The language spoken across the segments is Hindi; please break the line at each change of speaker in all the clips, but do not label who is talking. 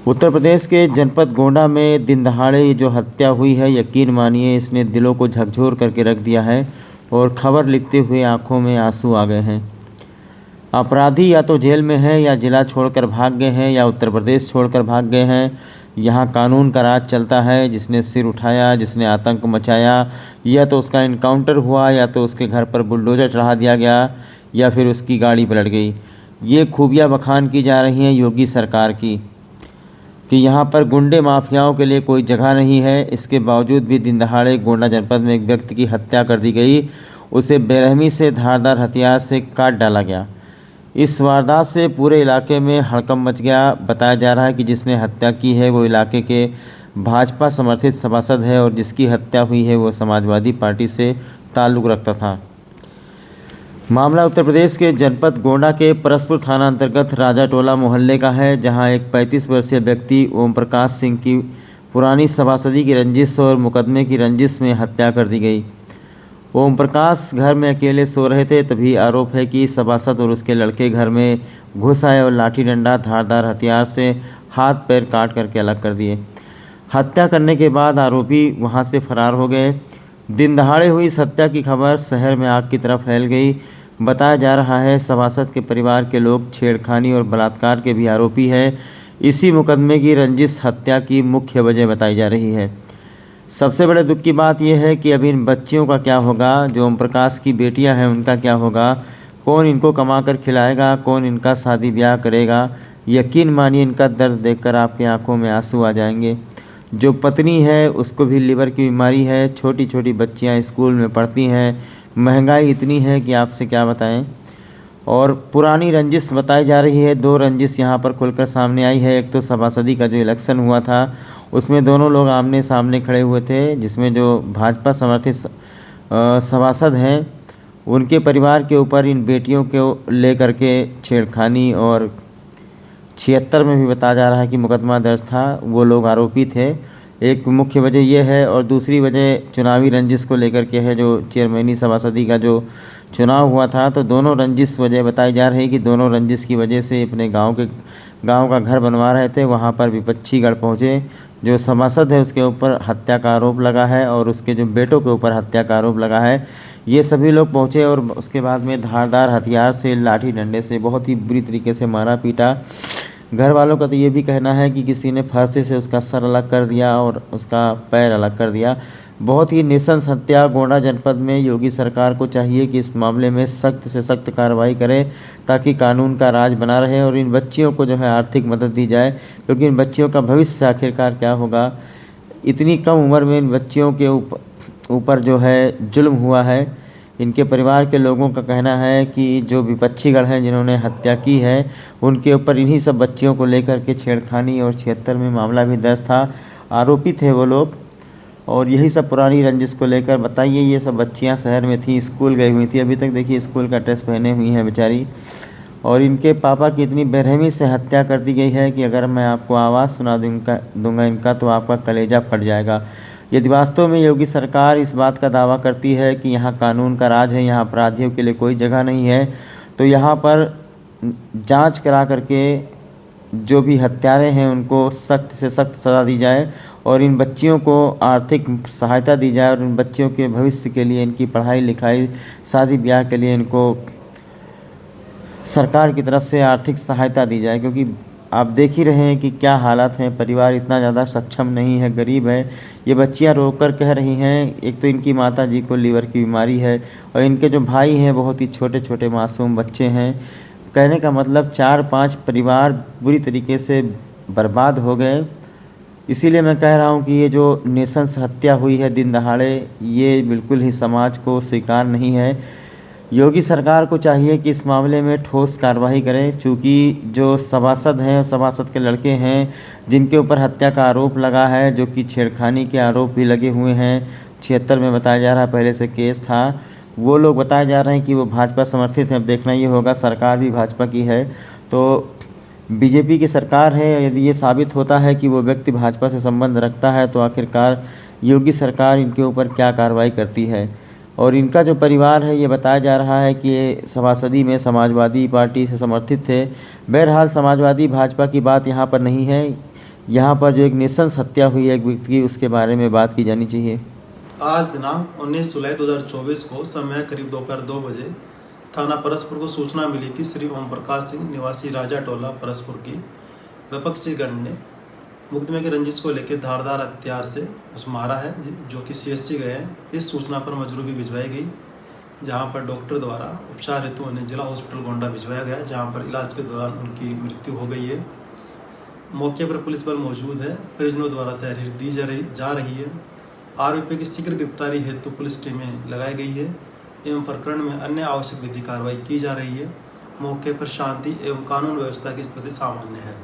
उत्तर प्रदेश के जनपद गोंडा में दिन दहाड़े जो हत्या हुई है, यकीन मानिए इसने दिलों को झकझोर करके रख दिया है और खबर लिखते हुए आंखों में आंसू आ गए हैं। अपराधी या तो जेल में है या जिला छोड़कर भाग गए हैं या उत्तर प्रदेश छोड़कर भाग गए हैं। यहाँ कानून का राज चलता है। जिसने सिर उठाया, जिसने आतंक मचाया, या तो उसका इनकाउंटर हुआ या तो उसके घर पर बुलडोजर चढ़ा दिया गया या फिर उसकी गाड़ी पलट गई। ये खूबियाँ बखान की जा रही हैं योगी सरकार की कि यहाँ पर गुंडे माफियाओं के लिए कोई जगह नहीं है। इसके बावजूद भी दिन दहाड़े गोंडा जनपद में एक व्यक्ति की हत्या कर दी गई। उसे बेरहमी से धारदार हथियार से काट डाला गया। इस वारदात से पूरे इलाके में हड़कंप मच गया। बताया जा रहा है कि जिसने हत्या की है वो इलाके के भाजपा समर्थित सभासद है और जिसकी हत्या हुई है वो समाजवादी पार्टी से ताल्लुक़ रखता था। मामला उत्तर प्रदेश के जनपद गोंडा के परसपुर थाना अंतर्गत राजा टोला मोहल्ले का है, जहां एक 35 वर्षीय व्यक्ति ओम प्रकाश सिंह की पुरानी सभासदी की रंजिश और मुकदमे की रंजिश में हत्या कर दी गई। ओम प्रकाश घर में अकेले सो रहे थे, तभी आरोप है कि सभासद और उसके लड़के घर में घुस आए और लाठी डंडा धारदार हथियार से हाथ पैर काट करके अलग कर दिए। हत्या करने के बाद आरोपी वहां से फरार हो गए। दिन दहाड़े हुई इस हत्या की खबर शहर में आग की तरह फैल गई। बताया जा रहा है सभासद के परिवार के लोग छेड़खानी और बलात्कार के भी आरोपी हैं। इसी मुकदमे की रंजिश हत्या की मुख्य वजह बताई जा रही है। सबसे बड़े दुख की बात यह है कि अभी इन बच्चियों का क्या होगा, जो ओम प्रकाश की बेटियां हैं उनका क्या होगा, कौन इनको कमा कर खिलाएगा, कौन इनका शादी ब्याह करेगा। यकीन मानिए इनका दर्द देखकर आपकी आंखों में आंसू आ जाएंगे। जो पत्नी है उसको भी लीवर की बीमारी है, छोटी छोटी बच्चियां स्कूल में पढ़ती हैं, महंगाई इतनी है कि आपसे क्या बताएं। और पुरानी रंजिश बताई जा रही है। दो रंजिश यहाँ पर खुलकर सामने आई है। एक तो सभासदी का जो इलेक्शन हुआ था उसमें दोनों लोग आमने सामने खड़े हुए थे, जिसमें जो भाजपा समर्थित सभासद हैं उनके परिवार के ऊपर इन बेटियों को लेकर के छेड़खानी और 76 में भी बताया जा रहा है कि मुकदमा दर्ज था, वो लोग आरोपी थे। एक मुख्य वजह यह है और दूसरी वजह चुनावी रंजिश को लेकर के है। जो चेयरमैनी सभासदी का जो चुनाव हुआ था, तो दोनों रंजिश वजह बताई जा रही है कि दोनों रंजिश की वजह से अपने गांव का घर बनवा रहे थे। वहां पर विपक्षीगढ़ पहुंचे। जो सभासद है उसके ऊपर हत्या का आरोप लगा है और उसके जो बेटों के ऊपर हत्या का आरोप लगा है। ये सभी लोग पहुँचे और उसके बाद में धारदार हथियार से, लाठी डंडे से बहुत ही बुरी तरीके से मारा पीटा। घर वालों का तो ये भी कहना है कि किसी ने फांसी से उसका सर अलग कर दिया और उसका पैर अलग कर दिया। बहुत ही नृशंस हत्या। गोंडा जनपद में योगी सरकार को चाहिए कि इस मामले में सख्त से सख्त कार्रवाई करे ताकि कानून का राज बना रहे और इन बच्चियों को जो है आर्थिक मदद दी जाए, क्योंकि इन बच्चियों का भविष्य आखिरकार क्या होगा। इतनी कम उम्र में इन बच्चियों के ऊपर जो है जुल्म हुआ है। इनके परिवार के लोगों का कहना है कि जो विपक्षीगढ़ हैं जिन्होंने हत्या की है उनके ऊपर इन्हीं सब बच्चियों को लेकर के छेड़खानी और 76 में मामला भी दर्ज था। आरोपी थे वो लोग और यही सब पुरानी रंजिश को लेकर। बताइए, ये सब बच्चियां शहर में थी, स्कूल गई हुई थी, अभी तक देखिए स्कूल का ड्रेस पहने हुई हैं बेचारी। और इनके पापा की इतनी बेरहमी से हत्या कर दी गई है कि अगर मैं आपको आवाज़ सुना दूंगा इनका तो आपका कलेजा फट जाएगा। यदि वास्तव में योगी सरकार इस बात का दावा करती है कि यहाँ कानून का राज है, यहाँ अपराधियों के लिए कोई जगह नहीं है, तो यहाँ पर जांच करा करके जो भी हत्यारे हैं उनको सख्त से सख्त सज़ा दी जाए और इन बच्चियों को आर्थिक सहायता दी जाए और इन बच्चियों के भविष्य के लिए, इनकी पढ़ाई लिखाई, शादी ब्याह के लिए इनको सरकार की तरफ से आर्थिक सहायता दी जाए। क्योंकि आप देख ही रहे हैं कि क्या हालात हैं। परिवार इतना ज़्यादा सक्षम नहीं है, गरीब है। ये बच्चियां रोकर कह रही हैं, एक तो इनकी माता जी को लीवर की बीमारी है और इनके जो भाई हैं बहुत ही छोटे छोटे मासूम बच्चे हैं। कहने का मतलब 4-5 परिवार बुरी तरीके से बर्बाद हो गए। इसीलिए मैं कह रहा हूँ कि ये जो नृशंस हत्या हुई है दिन दहाड़े, ये बिल्कुल ही समाज को स्वीकार नहीं है। योगी सरकार को चाहिए कि इस मामले में ठोस कार्रवाई करें। चूँकि जो सभासद हैं, सभासद के लड़के हैं जिनके ऊपर हत्या का आरोप लगा है, जो कि छेड़खानी के आरोप भी लगे हुए हैं, 76 में बताया जा रहा है पहले से केस था, वो लोग बताए जा रहे हैं कि वो भाजपा समर्थित हैं। अब देखना ये होगा, सरकार भी भाजपा की है तो बीजेपी की सरकार है। यदि ये साबित होता है कि वो व्यक्ति भाजपा से संबंध रखता है तो आखिरकार योगी सरकार इनके ऊपर क्या कार्रवाई करती है। और इनका जो परिवार है ये बताया जा रहा है कि ये सभासदी में समाजवादी पार्टी से समर्थित थे। बहरहाल समाजवादी भाजपा की बात यहाँ पर नहीं है। यहाँ पर जो एक नृशंस हत्या हुई है एक व्यक्ति की, उसके बारे में बात की जानी चाहिए।
आज दिनांक 19 जुलाई 2024 को समय करीब दोपहर 2 बजे थाना परसपुर को सूचना मिली कि श्री ओम प्रकाश सिंह निवासी राजा टोला परसपुर की विपक्षी गण ने मुकदमे के रंजिश को लेकर धारदार हथियार से उस मारा है, जो कि CSC गए हैं। इस सूचना पर मजरूबी भिजवाई गई, जहां पर डॉक्टर द्वारा उपचार हेतु उन्हें जिला हॉस्पिटल गोंडा भिजवाया गया, जहां पर इलाज के दौरान उनकी मृत्यु हो गई है। मौके पर पुलिस बल मौजूद है, परिजनों द्वारा तहरीर दी जा रही है। आरोपी की शीघ्र गिरफ्तारी हेतु पुलिस टीमें लगाई गई है एवं प्रकरण में अन्य आवश्यक विधि कार्रवाई की जा रही है। मौके पर शांति एवं कानून व्यवस्था की स्थिति सामान्य है।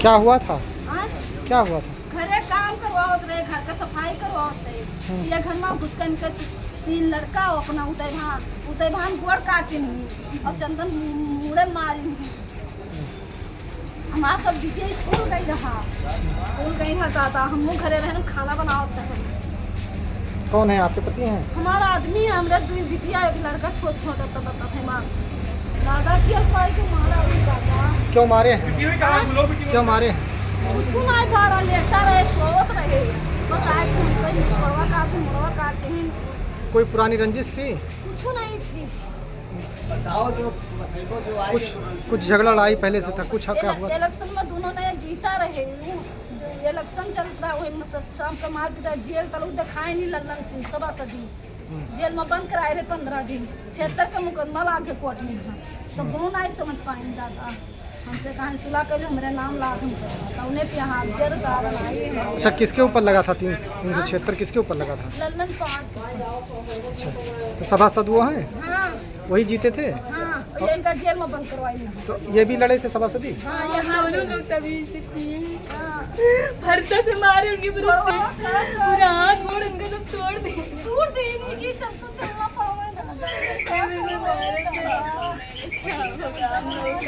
क्या हुआ था? क्या हुआ था?
घरे काम करवाओ रहे, घर का सफाई करवाओ रहे। ये घर में घुसकन के 3 लड़का अपना उदय भान गोड़ काटे नहीं और चंदन मुड़े मारी नहीं। हमारा सब बिटिया स्कूल गई रहा दादा, हम लोग घरे रहे खाना बनाते हैं।
कौन है आपके पति हैं?
हमारा आदमी है, हमारे 2 बिटिया एक लड़का छोटा था। दादा की अफवाह को मारा दादा।
क्यों मारे हैं? क्यों मारे हैं?
कुछ नहीं पारा, लेटा रहे, सोत रहे, बस आए मुड़वा काटते हैं।
कोई पुरानी रंजिश थी?
कुछ नहीं थी।
कुछ झगड़ा लड़ाई पहले से था? कुछ क्या हुआ?
इलेक्शन में दोनों ने जीता रहे, जो इलेक्शन चल रहा है वही शाम का मार पीटा, जेल तलू दिखाए नहीं। लल्लन सिंह सभासदी जेल में बंद कराए रहे 15 दिन। 76 का मुकदमा ला के कोर्ट में था, तो दोनों नहीं समझ पाए दादा। हमसे कहा सुलह कर हमारे नाम ला उन्हें पे हाथ गिर दादा।
अच्छा, किसके ऊपर लगा था? 376 किसके ऊपर लगा था?
लल्लन 5।
अच्छा, तो सभासद वो हैं?
हाँ
वही जीते थे?
हाँ, ये इनका जेल में बंद करवाई है।
तो ये भी लड़े थे सभासदी?
हाँ, यहाँ दोनों लोग तभी भरता से मारे उनकी पूरा हाथ मोड़ उनका सब तोड़ दिए नहीं कि चलना पावे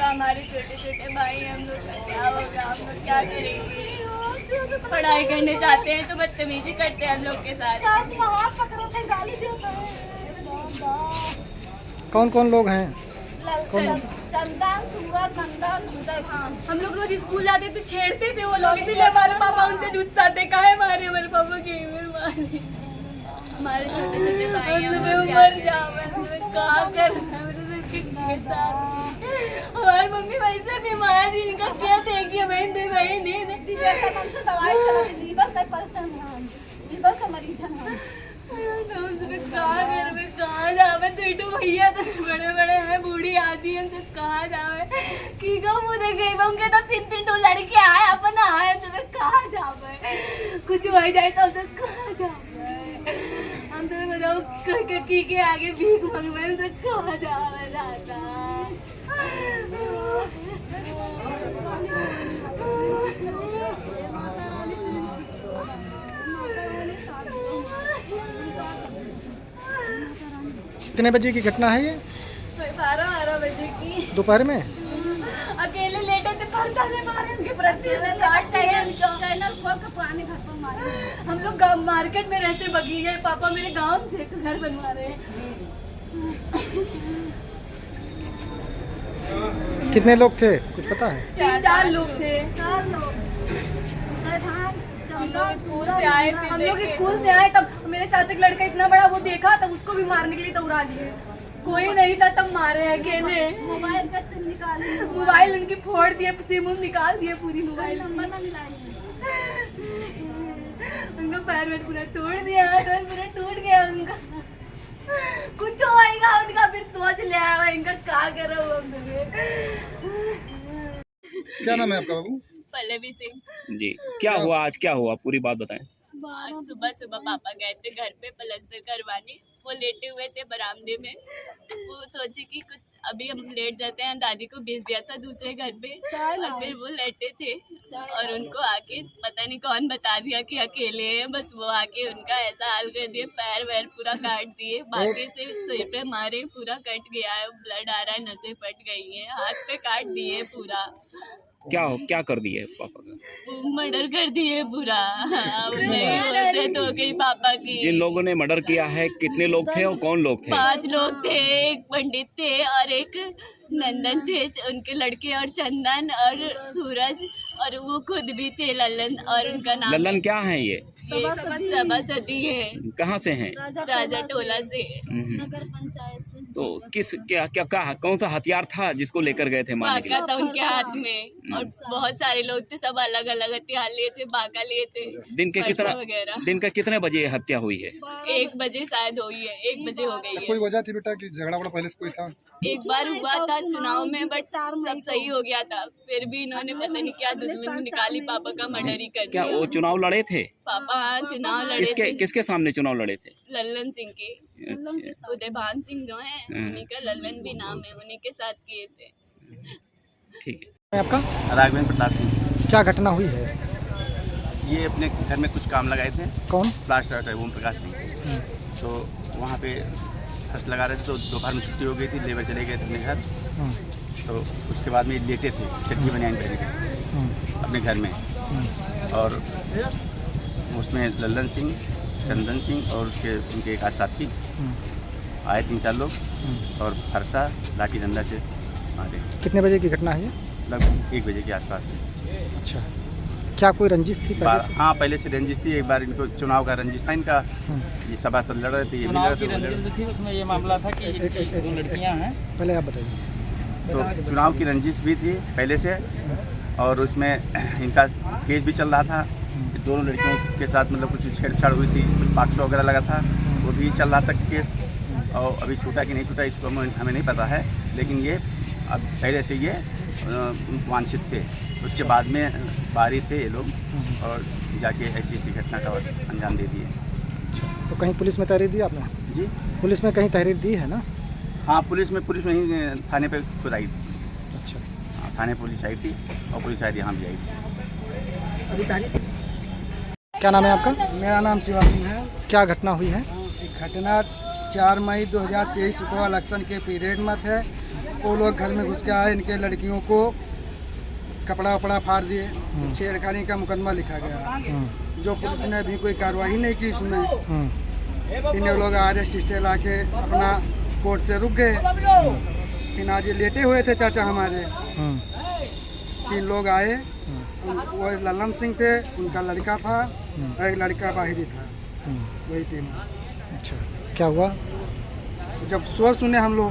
हमारे छोटे छोटे भाई, हम लोग का क्या होगा? हम लोग क्या करेंगे? पढ़ाई करने जाते हैं तो बदतमीजी करते हैं हम लोग के साथ।
हाथ पकड़ते गाली देते हैं।
कौन कौन लोग हैं?
चंदन, सूरज, नंदन, उदय भान।
हम लोग रोज स्कूल जाते थे, छेड़ते थे वो लोग, इसलिए हमारे पापा उनसे जुस्साते, काहे मारे हमारे पापा के मारे। हमारे छोटे छोटे भाई मर जाओ, कहा कर हमारी मम्मी वैसे बीमार, इनका क्या देखिए बहन दे
दवाई लीवर का परेशान है, लीवर का मरीज है।
कहाँ जावे? 2 भैया तो बड़े बड़े हैं, बूढ़ी आदि है, तो कहाँ जावे? की मुझे गई उनके तो 3 लड़के आए, अपन आए तो कहाँ जावे? कुछ हो जाए तो हम कहाँ जावे? हम तो बताओ की के आगे भीख मंगवाए तो कहाँ जावे दादा?
कितने बजे की घटना है ये?
12 बजे की।
दोपहर में?
अकेले लेटे थे, से मारे उनके
चैनल खोल के पुराने घर पर मारे।
हम लोग मार्केट में रहते, बगीचे, पापा मेरे गांव थे तो घर बनवा रहे हैं।
कितने लोग थे कुछ पता है?
3-4 लोग थे।
4 लोग।
हम लोग स्कूल से आए तब मेरे चाचा का लड़का इतना बड़ा वो देखा, तब उसको भी मारने के लिए दौड़ा लिए। कोई नहीं था तब मारे अकेले।
मोबाइल का सिम निकाले,
मोबाइल उनकी फोड़ दिए, सिम निकाल दिए, पूरी मोबाइल
नंबर ना मिलाए।
उनका पैर में पूरा तोड़ दिया, हाथ पूरा टूट गया उनका। कुछ होएगा उनका, फिर सोच ले आया इनका क्या करो।
क्या नाम है आपका बाबू?
पल्लवी सिंह
जी। क्या हुआ आज? क्या हुआ पूरी बात बताएं।
आज सुबह सुबह पापा गए थे घर पे प्लास्टर करवाने। वो लेटे हुए थे बरामदे में, वो सोचे कि कुछ अभी हम लेट जाते हैं, दादी को भेज दिया था दूसरे घर पे, और फिर वो लेटे थे और उनको आके पता नहीं कौन बता दिया कि अकेले हैं। बस वो आके उनका ऐसा हाल कर दिए, पैर वैर पूरा काट दिए, बाकी से सिर पे मारे, पूरा कट गया है, ब्लड आ रहा है, नसें फट गई हैं, हाथ पे काट दिए पूरा।
क्या कर दिए पापा का?
मर्डर कर दिए पूरा। अब नहीं होते तो गई पापा की।
जिन लोगों ने मर्डर किया है कितने लोग थे और कौन लोग थे?
5 लोग थे, एक पंडित थे और एक नंदन थे, उनके लड़के, और चंदन और सूरज, और वो खुद भी थे लल्लन, और उनका नाम
लल्लन क्या है ये?
सभासदी है,
कहाँ से हैं?
राजा टोला से।
नगर पंचायत से।
तो क्या कौन सा हथियार था जिसको लेकर गए थे मारने के
बाका
लिए?
था उनके हाथ में, और बहुत सारे लोग थे, सब अलग अलग हथियार लिए थे, बाका लिए थे, फरसा वगैरह।
दिन के कितने बजे ये हत्या हुई है?
1 बजे शायद हुई है, 1 बजे हो गई
कोई
है।
वजह थी बेटा कि झगड़ा वगड़ा पहले से कोई था?
एक बार हुआ था चुनाव में, बट सब सही हो गया था, फिर भी इन्होंने पता नहीं क्या दुश्मनी निकाली, पापा का मर्डर ही कर
क्या
दिया।
वो चुनाव लड़े थे?
पापा हाँ चुनाव लड़े थे,
किसके सामने चुनाव लड़े थे?
लल्लन सिंह के,
अच्छा,
उदयभान सिंह जो है, उन्हीं का लल्लन भी नाम है, उन्हीं के साथ किए थे।
ठीक है।
है आपका?
राघवेंद्र प्रताप सिंह।
क्या घटना हुई है?
ये अपने घर में कुछ काम लगाए थे,
कौन?
प्लास्टर ओम प्रकाश सिंह। तो वहाँ पे फर्स्ट लगा रहे थे, तो दोपहर में छुट्टी हो गई थी, लेबर चले गए थे अपने घर। तो उसके बाद में ये लेटे थे, चट्टी बनियान पहने थे अपने घर में, और उसमें लल्लन सिंह, चंदन सिंह और उनके एक आध साथी आए, 3-4 लोग, और फरसा लाठी डंडा से मारे।
कितने बजे की घटना है ये?
लगभग 1 बजे के आसपास।
अच्छा, क्या कोई रंजिश थी पहले से?
हाँ, पहले से रंजिश थी, एक बार इनको चुनाव का रंजिश था इनका, ये सभासद लड़ रहे थे, ये भी लड़ रहे थे।
उसमें ये मामला था कि 2 लड़कियां हैं।
पहले आप बताइए।
तो चुनाव की रंजिश भी थी पहले से, और उसमें इनका केस भी चल रहा था कि दोनों लड़कियों के साथ मतलब कुछ छेड़छाड़ हुई थी, कुछ 500 वगैरह लगा था, वो भी चल रहा था केस, और अभी छूटा कि नहीं छूटा इसको हमें नहीं पता है, लेकिन ये अब पहले से ये वांछित थे। उसके बाद में बाहरी थे ये लोग, और जाके ऐसी घटना का अंजाम दे दिए।
तो कहीं पुलिस में तहरीर दी आपने?
जी
पुलिस में कहीं तहरीर दी है ना?
हाँ, पुलिस में ही थाने पे खुद आई थी।
अच्छा,
हाँ, थाने पुलिस आई थी, और पुलिस शायद यहाँ भी आई थी।
क्या नाम है आपका?
मेरा नाम शिवा सिंह है।
क्या घटना हुई है?
एक घटना 4 मई 2023 को इलेक्शन के पीरियड में थे। वो लोग घर में घुस के आए, इनके लड़कियों को कपड़ा वपड़ा फाड़ दिए, छेड़खानी का मुकदमा लिखा गया, जो पुलिस ने अभी कोई कार्रवाई नहीं की इसमें। इन लोग अरेस्ट स्टे ला के अपना कोर्ट से रुक गए। फिर आज ये लेटे हुए थे चाचा हमारे, 3 लोग आए, वो लल्लन सिंह थे, उनका लड़का था, और एक लड़का बाहिरी था, वही 3।
अच्छा, क्या हुआ?
जब शोर सुने हम लोग,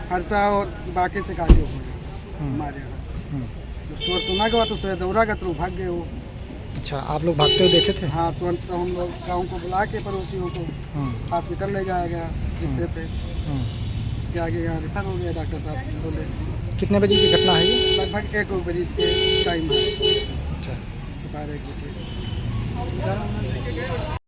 फरसा और बाकी से गाली हुए हमारे यहाँ। जब शोर सुना के बाद तो सोए दौड़ा का तो भाग गए वो।
अच्छा, आप लोग भागते हुए देखे थे?
हाँ, तुरंत तो हम लोग गाँव को बुला के पड़ोसियों को हॉस्पिटल ले जाया गया रिक्शे पे। इसके आगे यहाँ रेफर हो गया, डॉक्टर साहब बोले।
कितने बजे की घटना है ये?
लगभग 1 बजे के टाइम है।
अच्छा,
बता रहे थे।